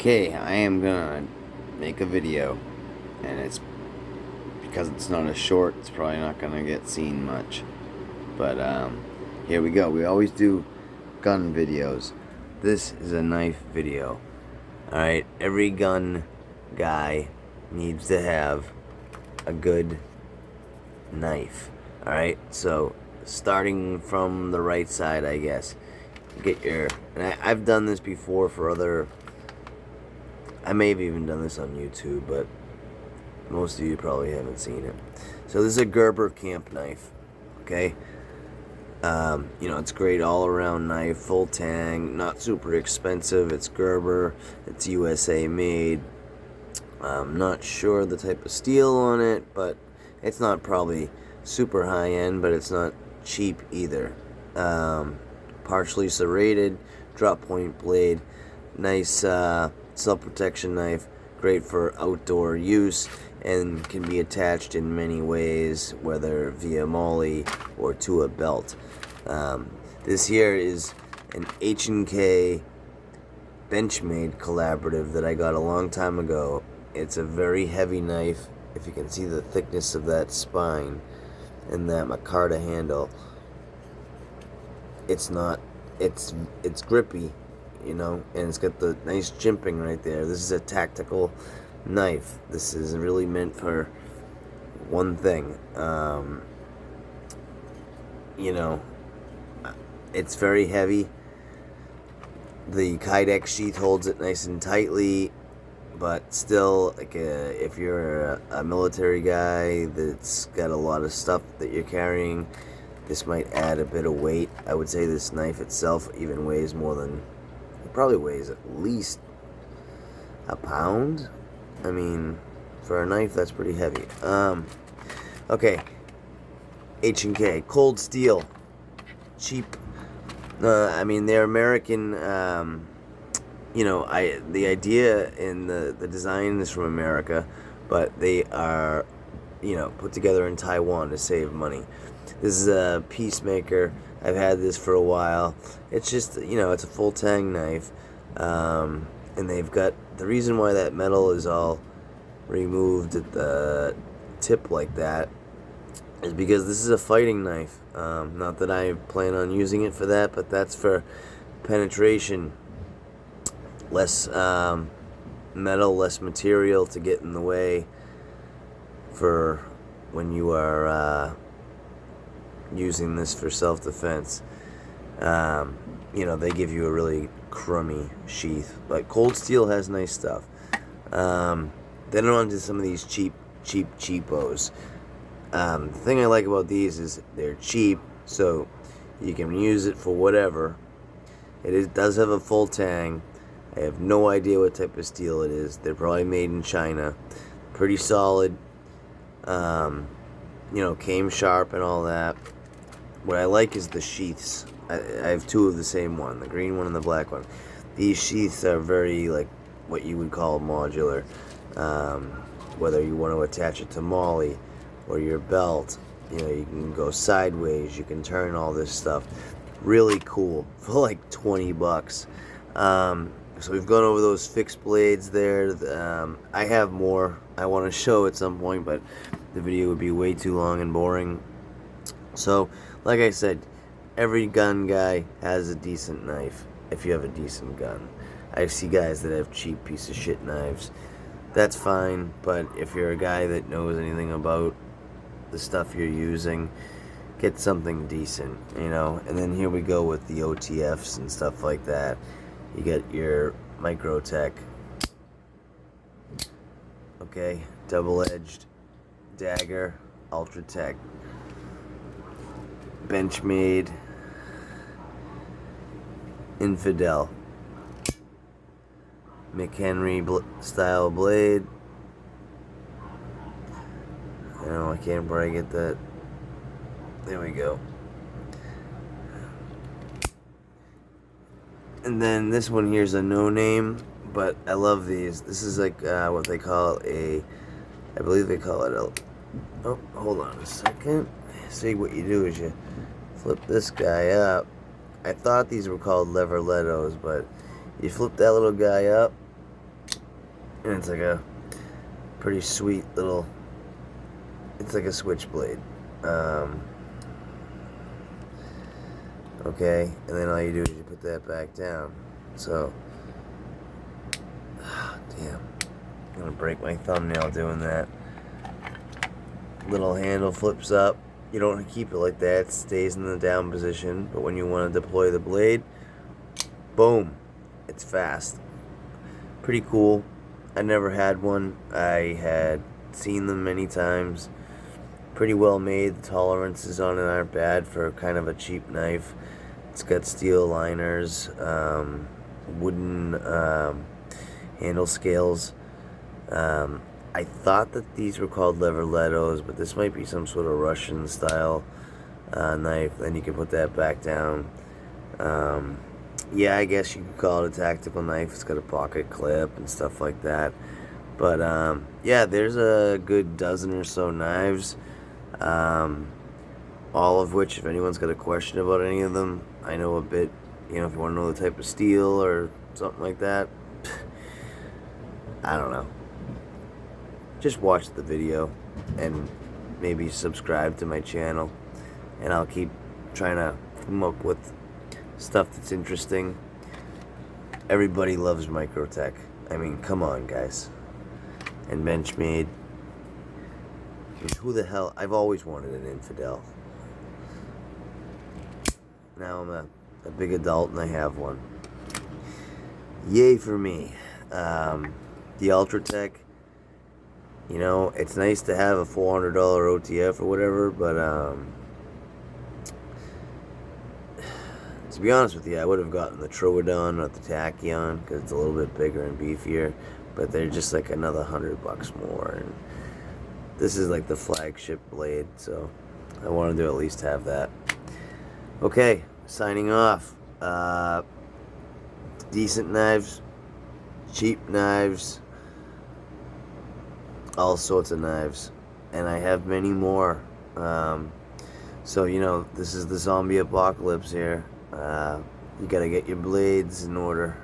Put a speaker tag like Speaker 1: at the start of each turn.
Speaker 1: Okay, I am gonna make a video, and it's because it's not a short, it's probably not gonna get seen much. But here we go. We always do gun videos. This is a knife video. Alright, every gun guy needs to have a good knife. Alright, so starting from the right side, I guess. Get your, and I've done this before for other, I may have even done this on YouTube, but most of you probably haven't seen it. So this is a Gerber camp knife, okay? It's great all-around knife, full tang, not super expensive. It's Gerber, it's USA made. I'm not sure the type of steel on it, but it's not probably super high-end, but it's not cheap either. Partially serrated, drop point blade, nice self-protection knife, great for outdoor use, and can be attached in many ways, whether via MOLLE or to a belt. This here is an H&K Benchmade collaborative that I got a long time ago. It's a very heavy knife, if you can see the thickness of that spine and that micarta handle. It's grippy, and it's got the nice jimping right there. This is a tactical knife. This is really meant for one thing. It's very heavy. The Kydex sheath holds it nice and tightly, but still, if you're a military guy that's got a lot of stuff that you're carrying, this might add a bit of weight. I would say this knife itself even weighs more than, it probably weighs at least a pound. I mean, for a knife, that's pretty heavy. Okay. H&K, cold steel, cheap. They're American. The idea and the design is from America, but they are, put together in Taiwan to save money. This is a Peacemaker. I've had this for a while. It's just, it's a full tang knife. And they've got, the reason why that metal is all removed at the tip like that is because this is a fighting knife. Not that I plan on using it for that, but that's for penetration. Less metal, less material to get in the way for when you are using this for self-defense. They give you a really crummy sheath, but cold steel has nice stuff. Then on to some of these cheapos. The thing I like about these is they're cheap, so you can use it for whatever. It does have a full tang. I have no idea what type of steel it is. They're probably made in China. Pretty solid. Came sharp and all that. What I like is the sheaths. I have two of the same one, the green one and the black one. These sheaths are very, what you would call modular. Whether you want to attach it to MOLLE or your belt, you can go sideways, you can turn all this stuff. Really cool for like $20. So we've gone over those fixed blades there. I have more I want to show at some point, but the video would be way too long and boring. So, like I said, every gun guy has a decent knife if you have a decent gun. I see guys that have cheap piece of shit knives. That's fine, but if you're a guy that knows anything about the stuff you're using, get something decent, And then here we go with the OTFs and stuff like that. You get your Microtech, okay, double-edged dagger, Ultratech, Benchmade, Infidel, McHenry style blade. I can't probably get that. There we go. And then this one here is a no name, but I love these. This is what they call I believe they call it oh, hold on a second. See, what you do is you flip this guy up. I thought these were called Leverlettos, but you flip that little guy up, and it's like a pretty sweet little, it's like a switchblade. Okay, and then all you do is you put that back down. So, damn, I'm gonna break my thumbnail doing that. Little handle flips up. You don't keep it like that, it stays in the down position, but when you want to deploy the blade, boom, it's fast. Pretty cool. I never had one. I had seen them many times. Pretty well made. The tolerances on it aren't bad for kind of a cheap knife. It's got steel liners, wooden handle scales. I thought that these were called Leverlettos, but this might be some sort of Russian style knife. Then you can put that back down. Yeah, I guess you could call it a tactical knife. It's got a pocket clip and stuff like that. But yeah, there's a good dozen or so knives. All of which, if anyone's got a question about any of them, I know a bit. You know, if you want to know the type of steel or something like that, I don't know. Just watch the video and maybe subscribe to my channel, and I'll keep trying to come up with stuff that's interesting. Everybody loves Microtech. I mean, come on, guys. And Benchmade. Who the hell? I've always wanted an Infidel. Now I'm a big adult and I have one. Yay for me. The Ultratech. You know, it's nice to have a $400 OTF or whatever, but to be honest with you, I would have gotten the Troodon or the Tachyon because it's a little bit bigger and beefier, but they're just like another $100 more. And this is like the flagship blade, so I wanted to at least have that. Okay, signing off. Decent knives, cheap knives, all sorts of knives, and I have many more. So, you know, this is the zombie apocalypse here. You gotta get your blades in order.